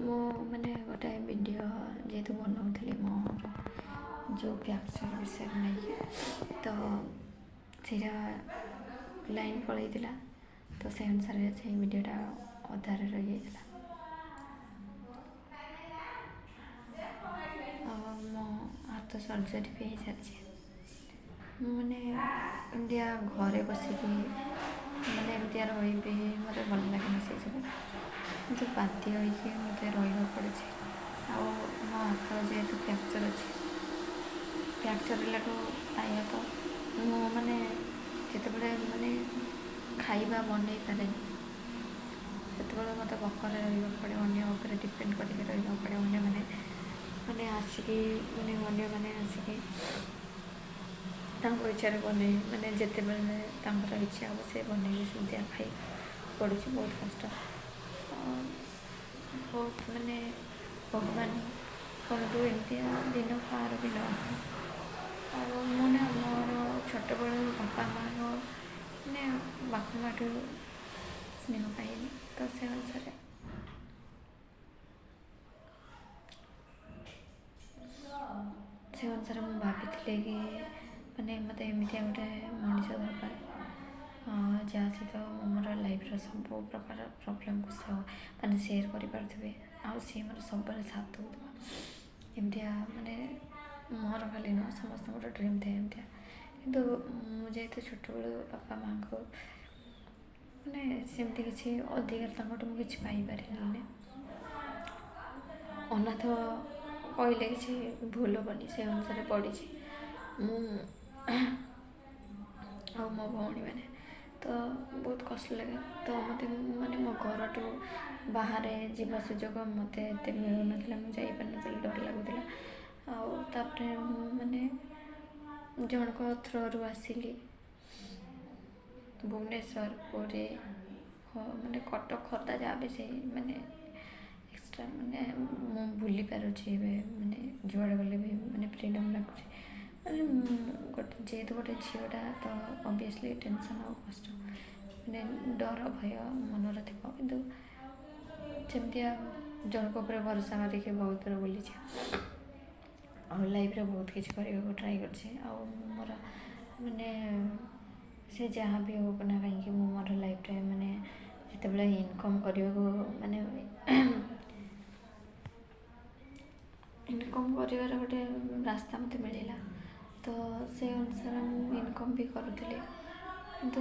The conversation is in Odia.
ମୁଁ ମାନେ ଗୋଟେ ଭିଡ଼ିଓ ଯେହେତୁ ବନାଉଥିଲି ମୋର ଯେଉଁ କ୍ୟାପ୍ଚର ବିଷୟରେ ନେଇକି ତ ସେଇଟା ଲାଇନ୍ ପଳେଇଥିଲା ତ ସେଇ ଅନୁସାରେ ସେଇ ଭିଡ଼ିଓଟା ଅଧାରେ ରହିଯାଇଥିଲା। ଆଉ ମୋ ହାତ ସର୍ଜରୀ ବି ହେଇସାରିଛି। ମୁଁ ମାନେ ଏମିତିଆ ଘରେ ବସିକି ମାନେ ଏମିତିଆ ରହିବି ମୋତେ ଭଲ ଲାଗେନି ସେସବୁ, କିନ୍ତୁ ବାଧ୍ୟ ହୋଇକି ମୋତେ ରହିବାକୁ ପଡ଼ୁଛି। ଆଉ ମୋ ହାତ ଯେହେତୁ ଫ୍ରାକ୍ଚର୍ ଅଛି, ଫ୍ରାକ୍ଚର୍ ହେଲାଠୁ ପ୍ରାୟତଃ ମୁଁ ମାନେ ଯେତେବେଳେ ମାନେ ଖାଇବା ବନେଇ ପାରେନି ସେତେବେଳେ ମୋତେ ବକରେ ରହିବାକୁ ପଡ଼େ, ଅନ୍ୟ ଉପରେ ଡିପେଣ୍ଡ କରିକି ରହିବାକୁ ପଡ଼େ। ଅନ୍ୟମାନେ ଆସିକି ଅନ୍ୟମାନେ ଆସିକି ତାଙ୍କ ଇଚ୍ଛାରେ ବନେଇ ମାନେ ଯେତେବେଳେ ତାଙ୍କର ଇଚ୍ଛା ହେବ ସେ ବନେଇକି ସେମିତିଆ ଖାଇ ପଡ଼ୁଛି। ବହୁତ କଷ୍ଟ, ବହୁତ ମାନେ ଭଗବାନ କରନ୍ତୁ ଏମିତିଆ ଦିନ କାହାର ବି ନ ଆସୁ। ଆଉ ମୁଁ ନା ମୋର ଛୋଟବେଳୁ ବାପା ମାଆଠୁ ସ୍ନେହ ପାଇନି, ତ ସେ ଅନୁସାରେ ମୁଁ ଭାବିଥିଲି କି ମାନେ ମୋତେ ଏମିତିଆ ଗୋଟେ ମଣିଷ ଦରକାର ଯାହା ସହିତ ମୁଁ ମୋର ଲାଇଫ୍ର ସବୁ ପ୍ରକାର ପ୍ରୋବ୍ଲେମ୍କୁ ମାନେ ସେୟାର କରିପାରୁଥିବେ, ଆଉ ସିଏ ମୋର ସବୁବେଳେ ସାଥ୍ ଦେଉଥିବ। ଏମିତିଆ ମାନେ ମୋର ଖାଲି ନୁହଁ, ସମସ୍ତଙ୍କର ଡ୍ରିମ୍ ଥାଏ ଏମିତିଆ। କିନ୍ତୁ ମୁଁ ଯେହେତୁ ଛୋଟବେଳୁ ବାପା ମାଆଙ୍କୁ ମାନେ ସେମିତି କିଛି ଅଧିକାର ତାଙ୍କଠୁ ମୁଁ କିଛି ପାଇପାରିଲିନି। ଅନାଥ କହିଲେ କିଛି ଭୁଲ ହେବନି, ସେ ଅନୁସାରେ ପଢ଼ିଛି ମୁଁ ଆଉ ମୋ ଭଉଣୀମାନେ। ତ ବହୁତ କଷ୍ଟ ଲାଗେ। ତ ମୋତେ ମାନେ ମୋ ଘରଠୁ ବାହାରେ ଯିବା ସୁଯୋଗ ମୋତେ ଏତେ ମିଳୁନଥିଲା, ମୁଁ ଯାଇପାରିନଥିଲି, ଡର ଲାଗୁଥିଲା। ଆଉ ତାପରେ ମୁଁ ମାନେ ଜଣଙ୍କ ଥ୍ରୋରୁ ଆସିଲି ଭୁବନେଶ୍ୱର, ପୁରୀ, ମାନେ କଟକ, ଖୋର୍ଦ୍ଧା, ଯାହା ବି ସେଇ ମାନେ ଏକ୍ସଟ୍ରା ମାନେ ମୁଁ ଭୁଲି ପାରୁଛି ଏବେ, ମାନେ ଯୁଆଡ଼େ ଗଲେ ବି ମାନେ ଫ୍ରିଡ଼ମ୍ ଲାଗୁଛି। ମାନେ ଯେହେତୁ ଗୋଟେ ଝିଅଟା ତ ଅବଭିୟସ୍ଲି ଟେନସନ୍ ଆଉ କଷ୍ଟ ମାନେ ଡର ଭୟ ମନରେ ଥିବ, କିନ୍ତୁ ସେମିତିଆ ଜଣଙ୍କ ଉପରେ ଭରସା କରିକି ବହୁତ ଦୂର ବୁଲିଛି ଆଉ ଲାଇଫ୍ରେ ବହୁତ କିଛି କରିବାକୁ ଟ୍ରାଏ କରିଛି। ଆଉ ମୋର ମାନେ ସେ ଯାହା ବି ହଉ ନା କାହିଁକି ମୁଁ ମୋର ଲାଇଫ୍ରେ ମାନେ ଯେତେବେଳେ ଇନକମ୍ କରିବାକୁ ମାନେ ଇନକମ୍ କରିବାର ଗୋଟେ ରାସ୍ତା ମୋତେ ମିଳିଲା, ତ ସେ ଅନୁସାରେ ମୁଁ ଇନକମ୍ ବି କରୁଥିଲି। କିନ୍ତୁ